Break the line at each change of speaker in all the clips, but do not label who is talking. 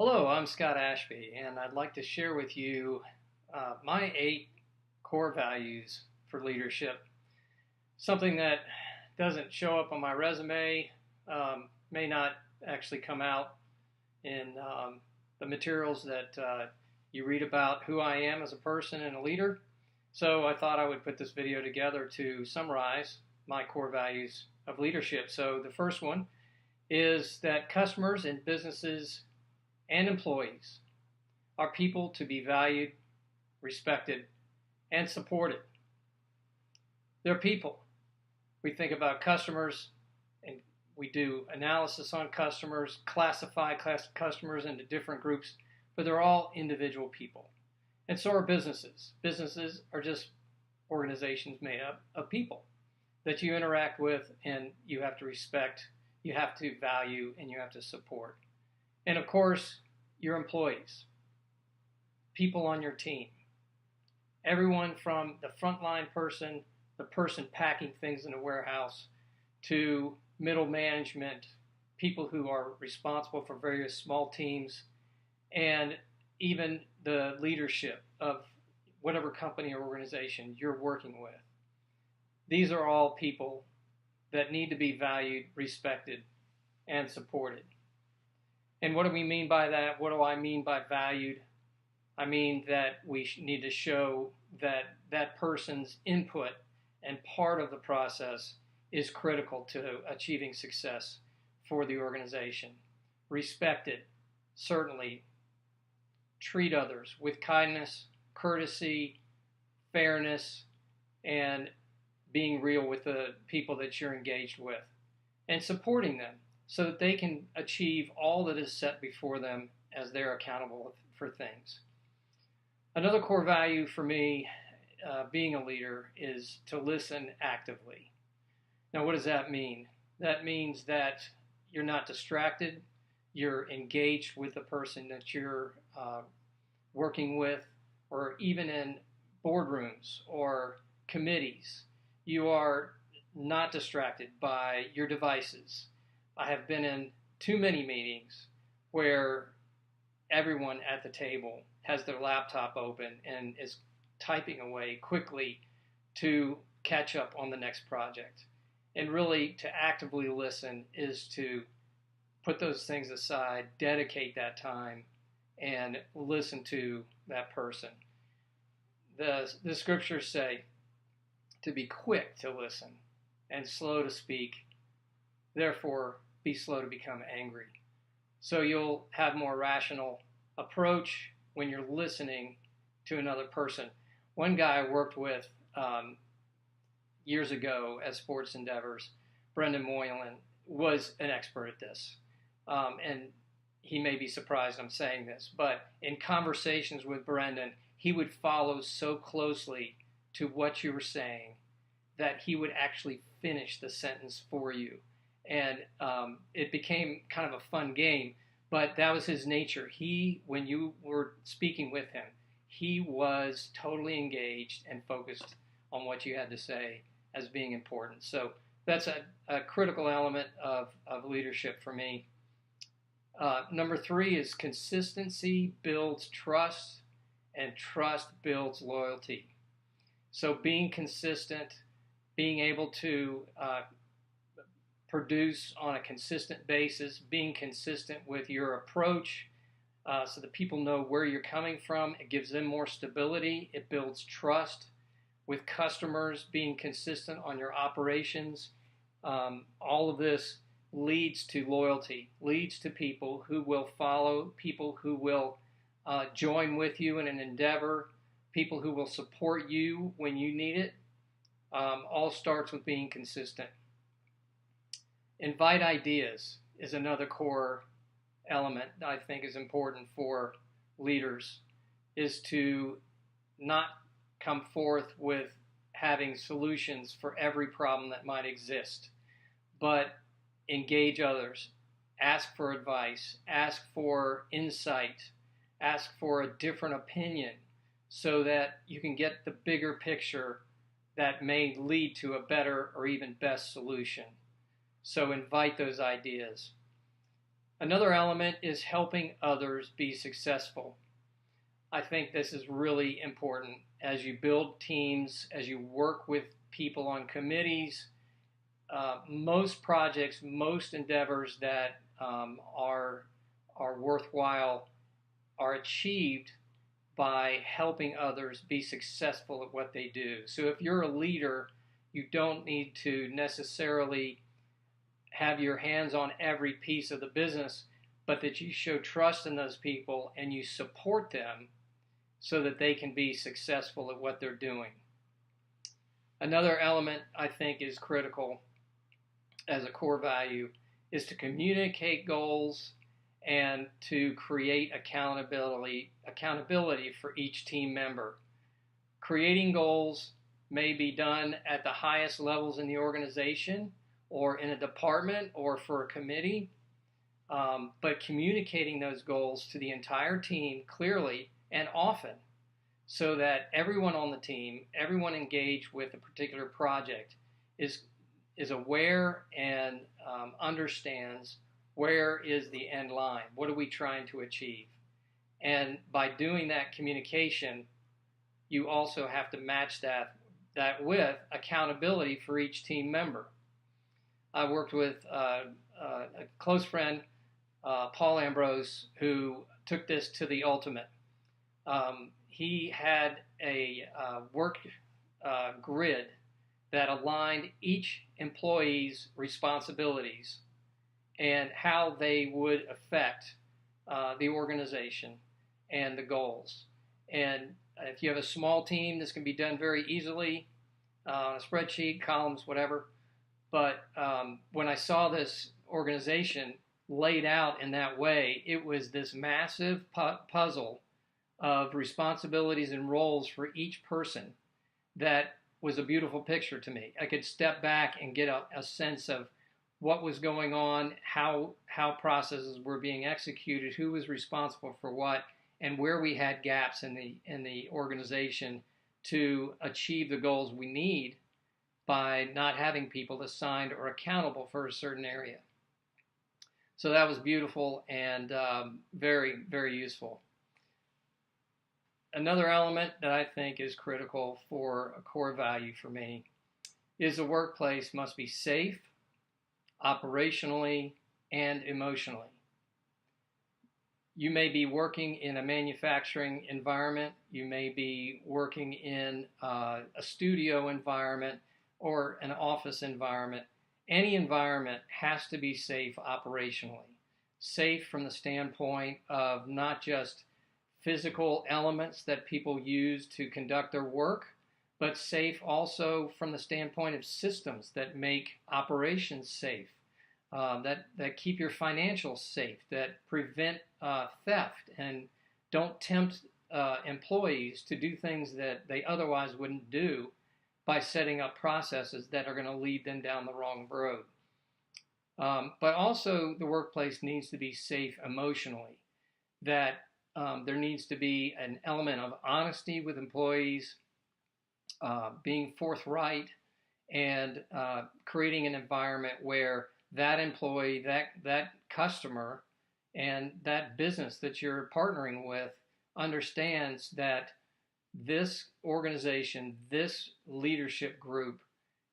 Hello, I'm Scott Ashby, and I'd like to share with you my 8 core values for leadership. Something that doesn't show up on my resume, may not actually come out in the materials that you read about who I am as a person and a leader. So I thought I would put this video together to summarize my core values of leadership. So the first one is that customers and businesses and employees are people to be valued, respected, and supported. They're people. We think about customers and we do analysis on customers, classify customers into different groups, but they're all individual people. And so are businesses. Businesses are just organizations made up of people that you interact with and you have to respect, you have to value, and you have to support. And of course, your employees, people on your team, everyone from the frontline person, the person packing things in a warehouse, to middle management, people who are responsible for various small teams, and even the leadership of whatever company or organization you're working with. These are all people that need to be valued, respected, and supported. And what do we mean by that? What do I mean by valued? I mean that we need to show that that person's input and part of the process is critical to achieving success for the organization. Respected, certainly. Treat others with kindness, courtesy, fairness, and being real with the people that you're engaged with, and supporting them so that they can achieve all that is set before them as they're accountable for things. Another core value for me, being a leader, is to listen actively. Now, what does that mean? That means that you're not distracted, you're engaged with the person that you're working with, or even in boardrooms or committees. You are not distracted by your devices. I have been in too many meetings where everyone at the table has their laptop open and is typing away quickly to catch up on the next project. And really, to actively listen is to put those things aside, dedicate that time, and listen to that person. The scriptures say to be quick to listen and slow to speak. Therefore, be slow to become angry. So you'll have more rational approach when you're listening to another person. One guy I worked with years ago at Sports Endeavors, Brendan Moylan, was an expert at this. And he may be surprised I'm saying this, but in conversations with Brendan, he would follow so closely to what you were saying that he would actually finish the sentence for you. And it became kind of a fun game, but that was his nature. When you were speaking with him, he was totally engaged and focused on what you had to say as being important. So that's a critical element of leadership for me. Number 3 is consistency builds trust, and trust builds loyalty. So being consistent, being able to produce on a consistent basis, being consistent with your approach so that people know where you're coming from. It gives them more stability. It builds trust with customers, being consistent on your operations. All of this leads to loyalty, leads to people who will follow, people who will join with you in an endeavor, people who will support you when you need it. All starts with being consistent. Invite ideas is another core element that I think is important for leaders, is to not come forth with having solutions for every problem that might exist, but engage others, ask for advice, ask for insight, ask for a different opinion so that you can get the bigger picture that may lead to a better or even best solution. So invite those ideas. Another element is helping others be successful. I think this is really important as you build teams, as you work with people on committees. Most projects, most endeavors that are worthwhile are achieved by helping others be successful at what they do. So if you're a leader, you don't need to necessarily have your hands on every piece of the business, but that you show trust in those people and you support them so that they can be successful at what they're doing. Another element I think is critical as a core value is to communicate goals and to create accountability for each team member. Creating goals may be done at the highest levels in the organization or in a department or for a committee, but communicating those goals to the entire team clearly and often so that everyone on the team, everyone engaged with a particular project is aware and understands where is the end line, what are we trying to achieve. And by doing that communication, you also have to match that with accountability for each team member. I worked with a close friend, Paul Ambrose, who took this to the ultimate. He had a work grid that aligned each employee's responsibilities and how they would affect the organization and the goals. And if you have a small team, this can be done very easily on a spreadsheet, columns, whatever. But when I saw this organization laid out in that way, it was this massive puzzle of responsibilities and roles for each person that was a beautiful picture to me. I could step back and get a sense of what was going on, how processes were being executed, who was responsible for what, and where we had gaps in the organization to achieve the goals we need by not having people assigned or accountable for a certain area. So that was beautiful and very, very useful. Another element that I think is critical for a core value for me is the workplace must be safe, operationally, and emotionally. You may be working in a manufacturing environment, you may be working in a studio environment or an office environment. Any environment has to be safe operationally. Safe from the standpoint of not just physical elements that people use to conduct their work, but safe also from the standpoint of systems that make operations safe, that keep your financials safe, that prevent theft and don't tempt employees to do things that they otherwise wouldn't do by setting up processes that are going to lead them down the wrong road. But also the workplace needs to be safe emotionally, that there needs to be an element of honesty with employees, being forthright, and creating an environment where that employee, that customer, and that business that you're partnering with understands that this organization, this leadership group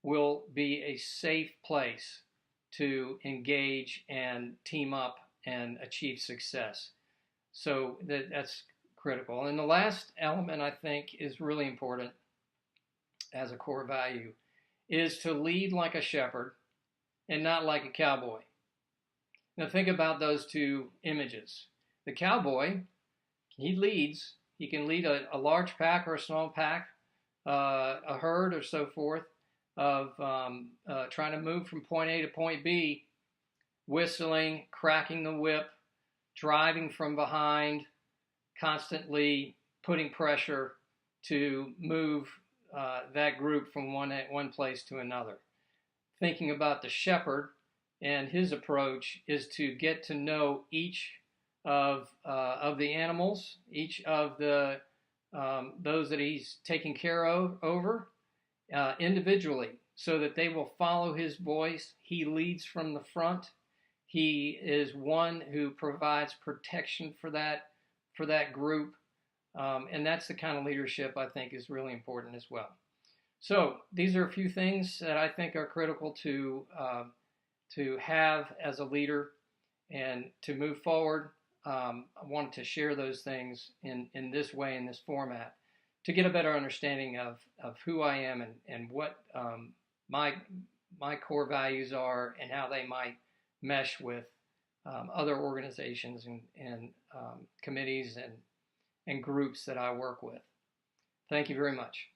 will be a safe place to engage and team up and achieve success. So that's critical. And the last element I think is really important as a core value is to lead like a shepherd and not like a cowboy. Now think about those two images. The cowboy, he leads. He can lead a large pack or a small pack, a herd or so forth, of trying to move from point A to point B, whistling, cracking the whip, driving from behind, constantly putting pressure to move that group from one place to another. Thinking about the shepherd and his approach is to get to know each of the animals, each of the those that he's taking care of individually, so that they will follow his voice. He leads from the front. He is one who provides protection for that group, and that's the kind of leadership I think is really important as well. So these are a few things that I think are critical to have as a leader and to move forward. I wanted to share those things in this way, in this format, to get a better understanding of who I am and what my core values are and how they might mesh with other organizations and committees and groups that I work with. Thank you very much.